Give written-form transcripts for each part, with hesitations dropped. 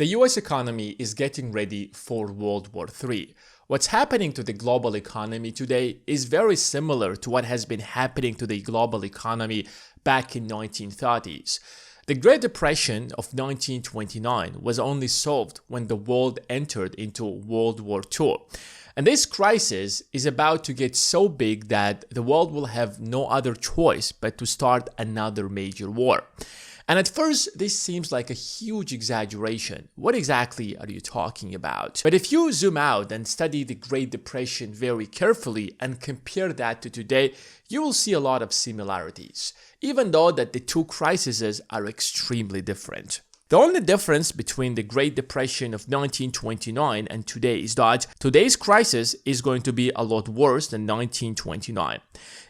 The US economy is getting ready for World War III. What's happening to the global economy today is very similar to what has been happening to the global economy back in 1930s. The Great Depression of 1929 was only solved when the world entered into World War II. And this crisis is about to get so big that the world will have no other choice but to start another major war. And at first, this seems like a huge exaggeration. What exactly are you talking about? But if you zoom out and study the Great Depression very carefully and compare that to today, you will see a lot of similarities, even though that the two crises are extremely different. The only difference between the Great Depression of 1929 and today is that today's crisis is going to be a lot worse than 1929.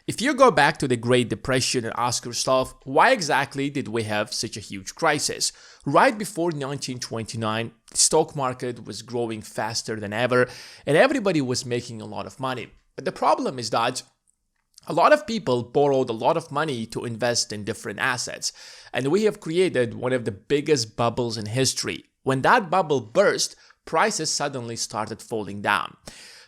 If you go back to the Great Depression and ask yourself, why exactly did we have such a huge crisis? Right before 1929, the stock market was growing faster than ever and everybody was making a lot of money. But the problem is that a lot of people borrowed a lot of money to invest in different assets, and we have created one of the biggest bubbles in history. When that bubble burst, prices suddenly started falling down.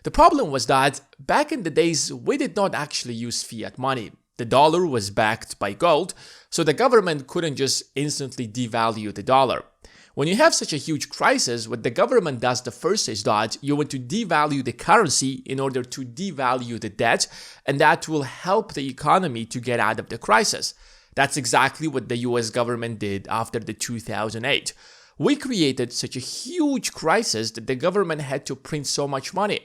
The problem was that back in the days, we did not actually use fiat money. The dollar was backed by gold, so the government couldn't just instantly devalue the dollar. When you have such a huge crisis, what the government does the first is that you want to devalue the currency in order to devalue the debt, and that will help the economy to get out of the crisis. That's exactly what the US government did after the 2008. We created such a huge crisis that the government had to print so much money.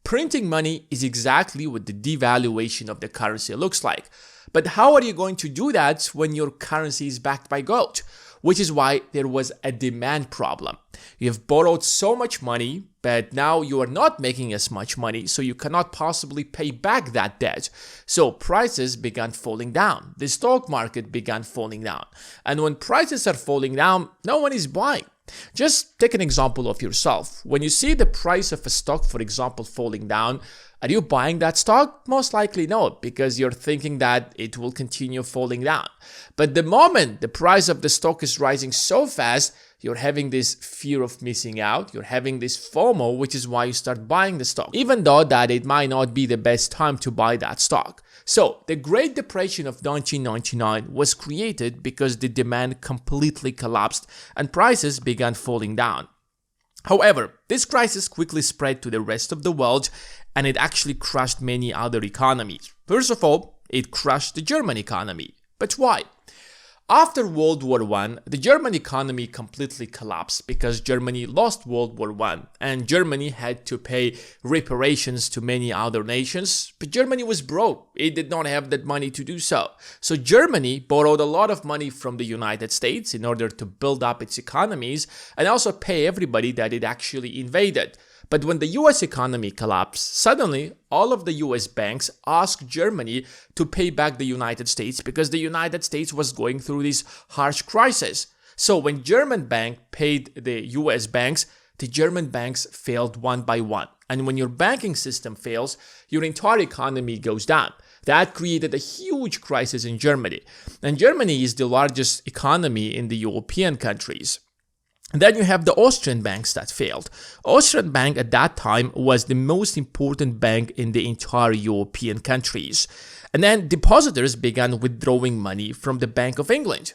Printing money is exactly what the devaluation of the currency looks like. But how are you going to do that when your currency is backed by gold? Which is why there was a demand problem. You have borrowed so much money, but now you are not making as much money, so you cannot possibly pay back that debt. So prices began falling down. The stock market began falling down. And when prices are falling down, no one is buying. Just take an example of yourself. When you see the price of a stock, for example, falling down, are you buying that stock? Most likely no, because you're thinking that it will continue falling down. But the moment the price of the stock is rising so fast, you're having this fear of missing out, you're having this FOMO, which is why you start buying the stock, even though that it might not be the best time to buy that stock. So, the Great Depression of 1999 was created because the demand completely collapsed and prices began falling down. However, this crisis quickly spread to the rest of the world and it actually crushed many other economies. First of all, it crushed the German economy. But why? After World War I, the German economy completely collapsed because Germany lost World War I and Germany had to pay reparations to many other nations, but Germany was broke. It did not have that money to do so. So Germany borrowed a lot of money from the United States in order to build up its economies and also pay everybody that it actually invaded. But when the US economy collapsed, suddenly all of the US banks asked Germany to pay back the United States because the United States was going through this harsh crisis. So when German bank paid the US banks, the German banks failed one by one. And when your banking system fails, your entire economy goes down. That created a huge crisis in Germany. And Germany is the largest economy in the European countries. Then you have the Austrian banks that failed. Austrian bank at that time was the most important bank in the entire European countries. And then depositors began withdrawing money from the Bank of England.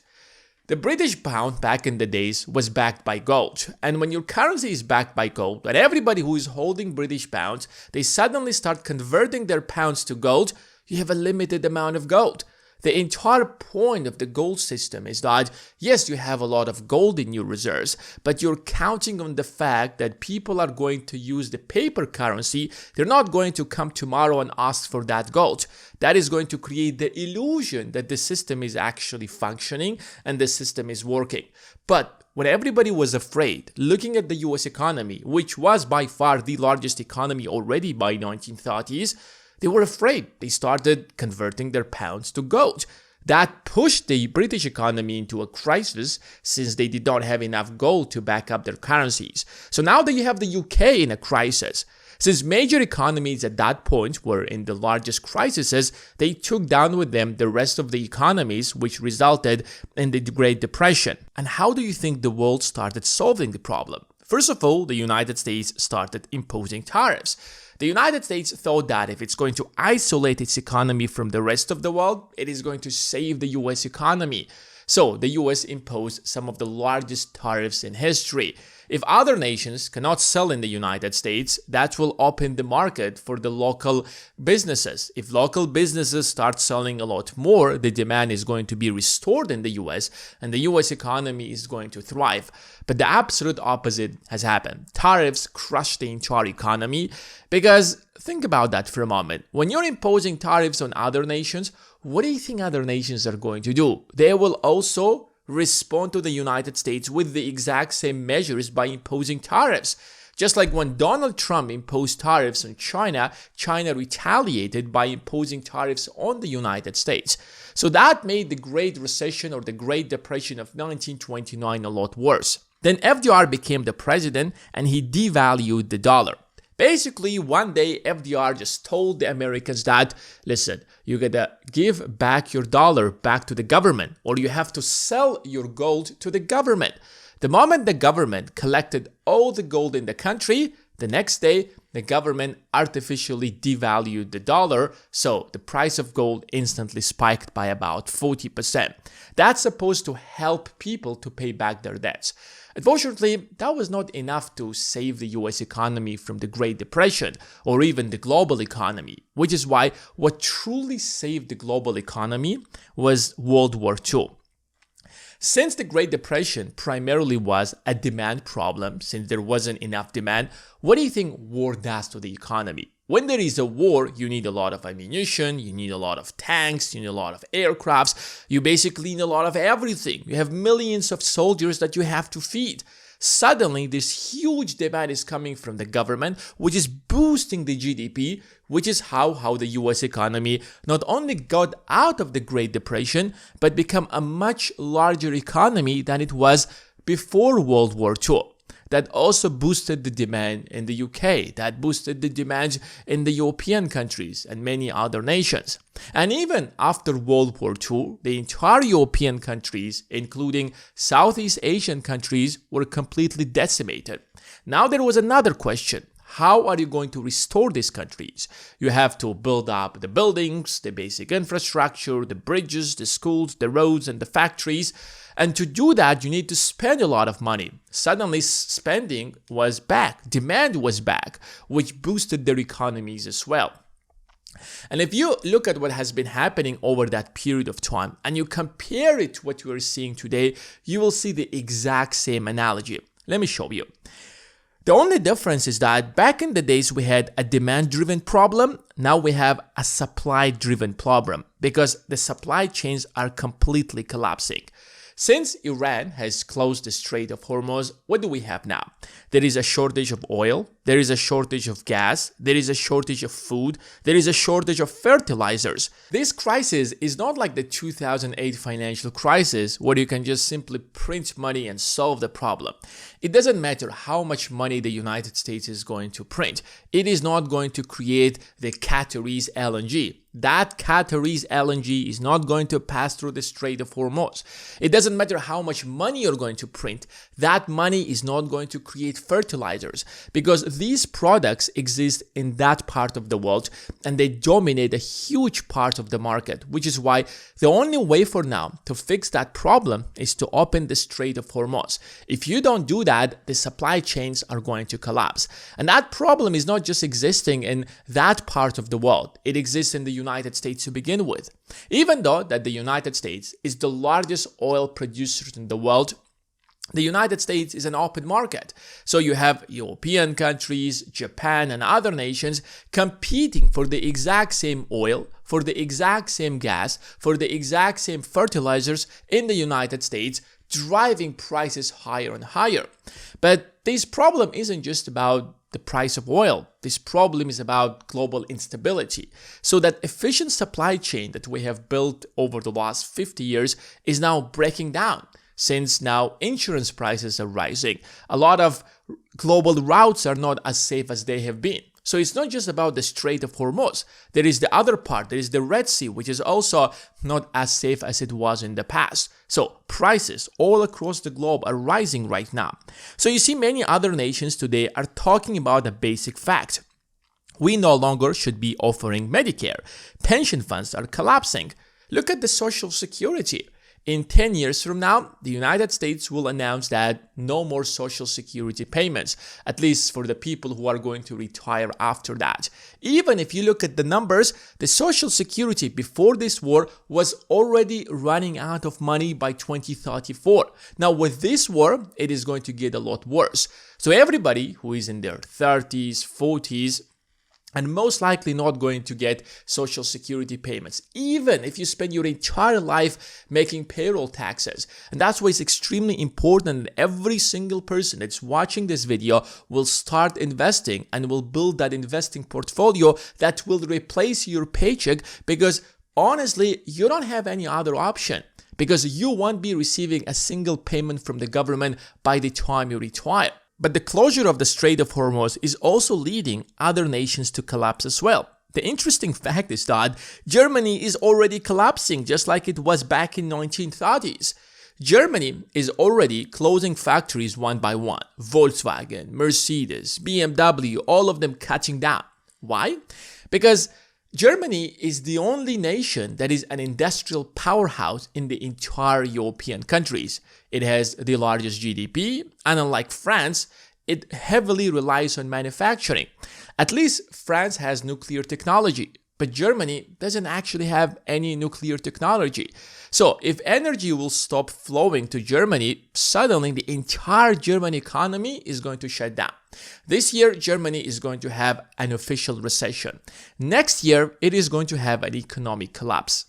The British pound back in the days was backed by gold. And when your currency is backed by gold, and everybody who is holding British pounds, they suddenly start converting their pounds to gold, you have a limited amount of gold. The entire point of the gold system is that, yes, you have a lot of gold in your reserves, but you're counting on the fact that people are going to use the paper currency. They're not going to come tomorrow and ask for that gold. That is going to create the illusion that the system is actually functioning and the system is working. But when everybody was afraid, looking at the US economy, which was by far the largest economy already by 1930s, they were afraid. They started converting their pounds to gold. That pushed the British economy into a crisis since they did not have enough gold to back up their currencies. So now that you have the UK in a crisis, since major economies at that point were in the largest crises, they took down with them the rest of the economies, which resulted in the Great Depression. And how do you think the world started solving the problem? First of all, the United States started imposing tariffs. The United States thought that if it's going to isolate its economy from the rest of the world, it is going to save the US economy. So the US imposed some of the largest tariffs in history. If other nations cannot sell in the United States, that will open the market for the local businesses. If local businesses start selling a lot more, the demand is going to be restored in the US and the US economy is going to thrive. But the absolute opposite has happened. Tariffs crushed the entire economy because think about that for a moment. When you're imposing tariffs on other nations, what do you think other nations are going to do? They will also respond to the United States with the exact same measures by imposing tariffs. Just like when Donald Trump imposed tariffs on China, China retaliated by imposing tariffs on the United States. So that made the Great Recession or the Great Depression of 1929 a lot worse. Then FDR became the president and he devalued the dollar. Basically, one day FDR just told the Americans that, listen, you gotta give back your dollar back to the government, or you have to sell your gold to the government. The moment the government collected all the gold in the country, the next day, the government artificially devalued the dollar, so the price of gold instantly spiked by about 40%. That's supposed to help people to pay back their debts. Unfortunately, that was not enough to save the US economy from the Great Depression or even the global economy, which is why what truly saved the global economy was World War II. Since the Great Depression primarily was a demand problem, since there wasn't enough demand, what do you think war does to the economy? When there is a war, you need a lot of ammunition, you need a lot of tanks, you need a lot of aircrafts, you basically need a lot of everything. You have millions of soldiers that you have to feed. Suddenly, this huge demand is coming from the government, which is boosting the GDP, which is how the US economy not only got out of the Great Depression, but become a much larger economy than it was before World War II. That also boosted the demand in the UK, that boosted the demand in the European countries and many other nations. And even after World War II, the entire European countries, including Southeast Asian countries, were completely decimated. Now there was another question. How are you going to restore these countries? You have to build up the buildings, the basic infrastructure, the bridges, the schools, the roads, and the factories. And to do that, you need to spend a lot of money. Suddenly, spending was back, demand was back, which boosted their economies as well. And if you look at what has been happening over that period of time and you compare it to what you are seeing today, you will see the exact same analogy. Let me show you. The only difference is that back in the days we had a demand-driven problem, now we have a supply-driven problem because the supply chains are completely collapsing. Since Iran has closed the Strait of Hormuz, what do we have now? There is a shortage of oil, there is a shortage of gas, there is a shortage of food, there is a shortage of fertilizers. This crisis is not like the 2008 financial crisis where you can just simply print money and solve the problem. It doesn't matter how much money the United States is going to print. It is not going to create the Qataris LNG. That Qataris LNG is not going to pass through the Strait of Hormuz. It doesn't matter how much money you're going to print. That money is not going to create fertilizers because these products exist in that part of the world and they dominate a huge part of the market, which is why the only way for now to fix that problem is to open the Strait of Hormuz. If you don't do that, the supply chains are going to collapse. And that problem is not just existing in that part of the world. It exists in the United States to begin with. Even though that the United States is the largest oil producer in the world, the United States is an open market. So you have European countries, Japan, and other nations competing for the exact same oil, for the exact same gas, for the exact same fertilizers in the United States, driving prices higher and higher. But this problem isn't just about the price of oil. This problem is about global instability. So that efficient supply chain that we have built over the last 50 years is now breaking down. Since now insurance prices are rising, a lot of global routes are not as safe as they have been. So it's not just about the Strait of Hormuz. There is the other part, there is the Red Sea, which is also not as safe as it was in the past. So prices all across the globe are rising right now. So you see, many other nations today are talking about a basic fact. We no longer should be offering Medicare. Pension funds are collapsing. Look at the Social Security. In 10 years from now, the United States will announce that no more Social Security payments, at least for the people who are going to retire after that. Even if you look at the numbers, the Social Security before this war was already running out of money by 2034. Now with this war, it is going to get a lot worse. So everybody who is in their 30s, 40s, and most likely not going to get Social Security payments, even if you spend your entire life making payroll taxes. And that's why it's extremely important that every single person that's watching this video will start investing and will build that investing portfolio that will replace your paycheck, because honestly, you don't have any other option, because you won't be receiving a single payment from the government by the time you retire. But the closure of the Strait of Hormuz is also leading other nations to collapse as well. The interesting fact is that Germany is already collapsing just like it was back in 1930s. Germany is already closing factories one by one. Volkswagen, Mercedes, BMW, all of them cutting down. Why? Because Germany is the only nation that is an industrial powerhouse in the entire European countries. It has the largest GDP, and unlike France, it heavily relies on manufacturing. At least France has nuclear technology, but Germany doesn't actually have any nuclear technology. So if energy will stop flowing to Germany, suddenly the entire German economy is going to shut down. This year, Germany is going to have an official recession. Next year, it is going to have an economic collapse.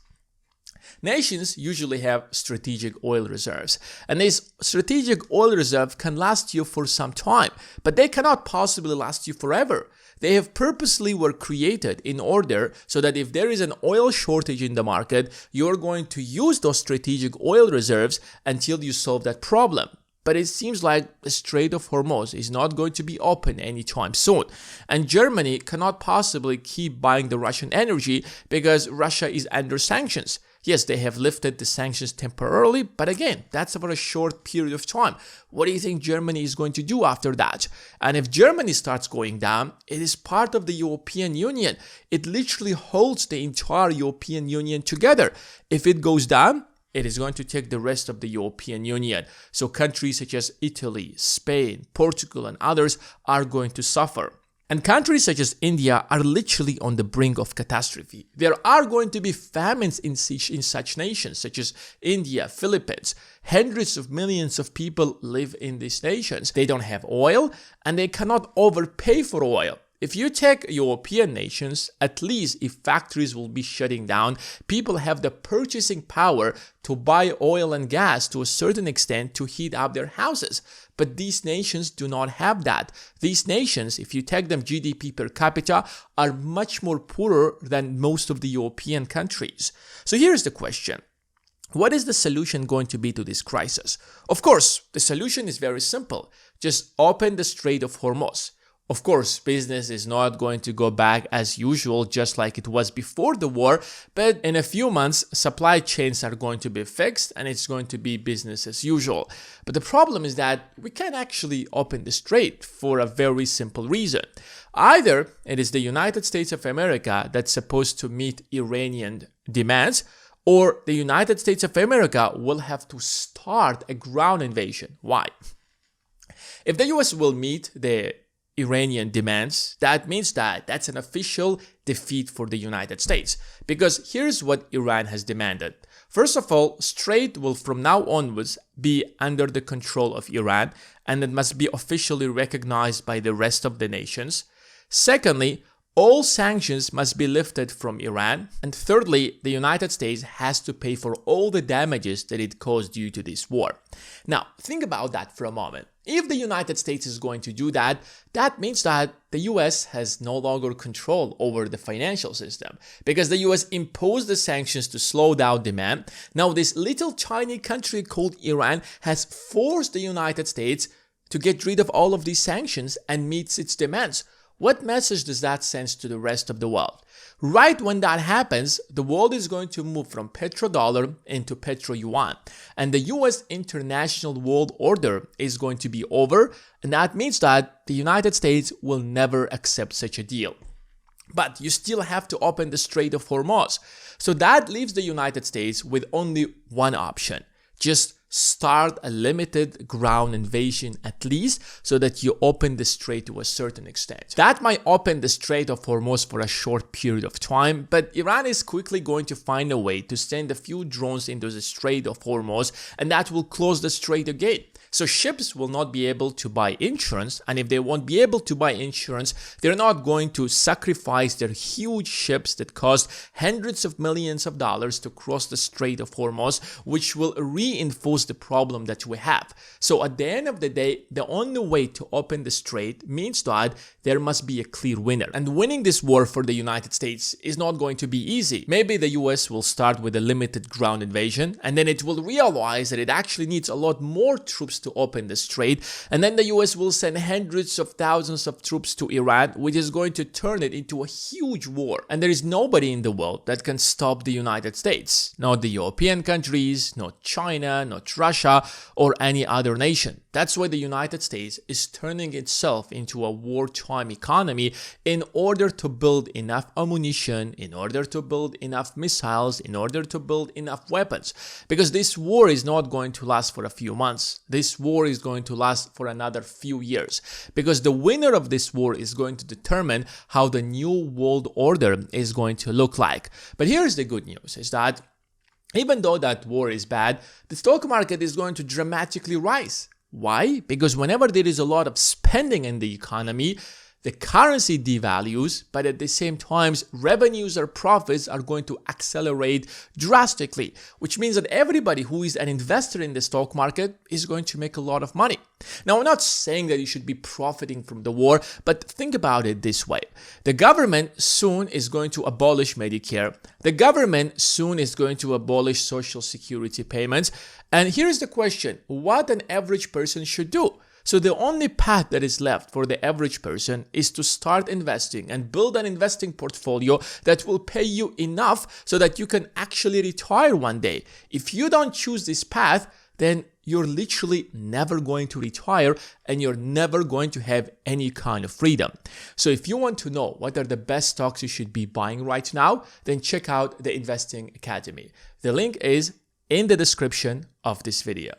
Nations usually have strategic oil reserves, and this strategic oil reserve can last you for some time, but they cannot possibly last you forever. They have purposely were created in order so that if there is an oil shortage in the market, you're going to use those strategic oil reserves until you solve that problem. But it seems like the Strait of Hormuz is not going to be open anytime soon. And Germany cannot possibly keep buying the Russian energy because Russia is under sanctions. Yes, they have lifted the sanctions temporarily, but again, that's for a short period of time. What do you think Germany is going to do after that? And if Germany starts going down, it is part of the European Union. It literally holds the entire European Union together. If it goes down, it is going to take the rest of the European Union. So countries such as Italy, Spain, Portugal, and others are going to suffer. And countries such as India are literally on the brink of catastrophe. There are going to be famines in such nations such as India, Philippines. Hundreds of millions of people live in these nations. They don't have oil and they cannot overpay for oil. If you take European nations, at least if factories will be shutting down, people have the purchasing power to buy oil and gas to a certain extent to heat up their houses. But these nations do not have that. These nations, if you take them GDP per capita, are much more poorer than most of the European countries. So here's the question. What is the solution going to be to this crisis? Of course, the solution is very simple. Just open the Strait of Hormuz. Of course, business is not going to go back as usual, just like it was before the war, but in a few months, supply chains are going to be fixed and it's going to be business as usual. But the problem is that we can't actually open the strait for a very simple reason. Either it is the United States of America that's supposed to meet Iranian demands, or the United States of America will have to start a ground invasion. Why? If the US will meet the Iranian demands, that means that that's an official defeat for the United States. Because here's what Iran has demanded. First of all, strait will from now onwards be under the control of Iran, and it must be officially recognized by the rest of the nations. Secondly, all sanctions must be lifted from Iran. And thirdly, the United States has to pay for all the damages that it caused due to this war. Now, think about that for a moment. If the United States is going to do that, that means that the US has no longer control over the financial system because the US imposed the sanctions to slow down demand. Now this little tiny country called Iran has forced the United States to get rid of all of these sanctions and meets its demands. What message does that send to the rest of the world? Right when that happens, the world is going to move from petrodollar into petro-yuan, and the US international world order is going to be over, and that means that the United States will never accept such a deal. But you still have to open the Strait of Hormuz. So that leaves the United States with only one option. Just start a limited ground invasion at least so that you open the strait to a certain extent. That might open the Strait of Hormuz for a short period of time, but Iran is quickly going to find a way to send a few drones into the Strait of Hormuz, and that will close the strait again. So ships will not be able to buy insurance, and if they won't be able to buy insurance, they're not going to sacrifice their huge ships that cost hundreds of millions of dollars to cross the Strait of Hormuz, which will reinforce the problem that we have. So at the end of the day, the only way to open the strait means that there must be a clear winner. And winning this war for the United States is not going to be easy. Maybe the US will start with a limited ground invasion, and then it will realize that it actually needs a lot more troops to open the strait, and then the US will send hundreds of thousands of troops to Iran, which is going to turn it into a huge war. And there is nobody in the world that can stop the United States. Not the European countries, not China, not Russia, or any other nation. That's why the United States is turning itself into a wartime economy in order to build enough ammunition, in order to build enough missiles, in order to build enough weapons. Because this war is not going to last for a few months. This war is going to last for another few years. Because the winner of this war is going to determine how the new world order is going to look like. But here's the good news, is that even though that war is bad, the stock market is going to dramatically rise. Why? Because whenever there is a lot of spending in the economy, the currency devalues, but at the same time, revenues or profits are going to accelerate drastically, which means that everybody who is an investor in the stock market is going to make a lot of money. Now, I'm not saying that you should be profiting from the war, but think about it this way. The government soon is going to abolish Medicare. The government soon is going to abolish Social Security payments. And here's the question: what an average person should do? So the only path that is left for the average person is to start investing and build an investing portfolio that will pay you enough so that you can actually retire one day. If you don't choose this path, then you're literally never going to retire and you're never going to have any kind of freedom. So if you want to know what are the best stocks you should be buying right now, then check out the Investing Academy. The link is in the description of this video.